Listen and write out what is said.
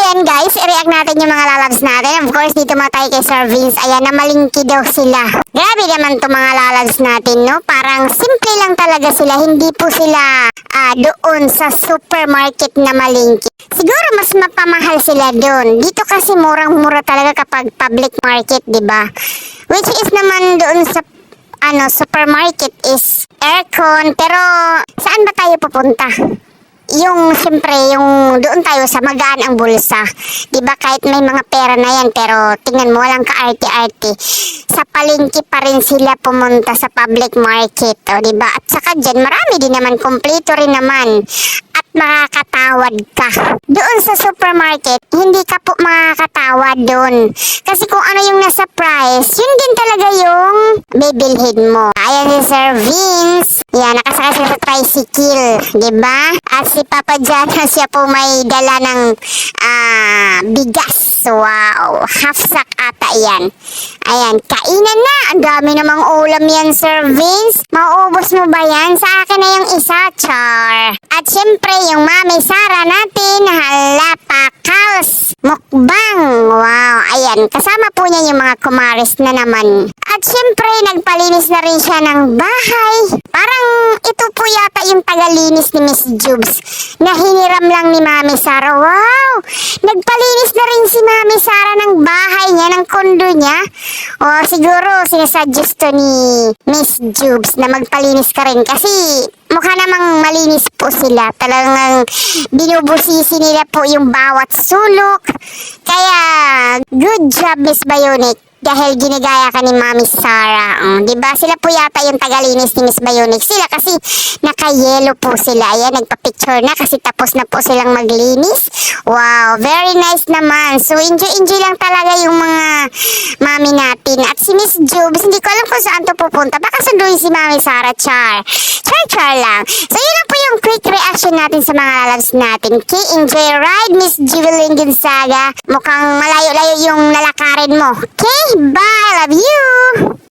ayan guys, i-react natin yung mga lalabs natin. Of course, dito mga tayo kay Sir Vince. Ayan, namalingki daw sila. Grabe naman to mga lalabs natin, no? Parang simple lang talaga sila. Hindi po sila doon sa supermarket na malingki. Siguro mas mapamahal sila doon. Dito kasi murang-mura talaga kapag public market, di ba? Which is naman doon sa supermarket is aircon. Pero saan ba tayo pupunta? Yung siyempre, yung doon tayo sa magaan ang bulsa. 'Di ba kahit may mga pera na yan, pero tingnan mo walang kaarte-arte. Sa palengke pa rin sila pumunta sa public market, o 'di ba? At saka diyan marami din naman, kumpleto rin naman. At makakatawad ka. Doon sa supermarket, hindi ka po makakatawad doon. Kasi kung ano yung nasa price, yun din talaga yung bibilhin mo. Ayan si Sir Vince. Yan, nakasakay sila sa tricycle. Diba? At si Papa Jano, siya po may dala ng bigas. Wow. Half sack ata yan. Ayan, kainan na. Ang dami namang ulam yan, Sir Vince. Mauubos mo ba yan? Sa akin na yung isa, char. At syempre, yung Mami Sara natin, halapakals, mukbang. Wow, ayan. Kasama po niya yung mga kumaris na naman. At syempre, nagpalinis na rin siya ng bahay. Parang ito po yata yung tagalinis ni Miss Jubes na hiniram lang ni Mami Sara. Wow! Nagpalinis na rin si Mami Sara ng bahay niya, ng kondo niya. O siguro, sinasuggest to ni Miss Jubes na magpalinis ka rin kasi mukha namang malinis po sila. Talagang binubusisi nila po yung bawat sulok. Kaya, good job, Miss Bionic. Dahil ginagaya ka ni Mami Sara. Diba? Sila po yata yung tagalinis ni Miss Bionic. Sila kasi naka-yellow po sila. Ayan, nagpa-picture na kasi tapos na po silang maglinis. Wow, very nice naman. So, enjoy lang talaga yung mga mami natin. At si Miss Jubes, hindi ko alam kung saan to pupunta. Baka sunduin si Mami Sara, char. Char lang. So, yun lang po yung quick reaction natin sa mga lalabs natin. Okay, enjoy your ride, Miss Jubilin Gonzaga. Mukhang malayo-layo yung lalakarin mo. Okay, bye! Love you!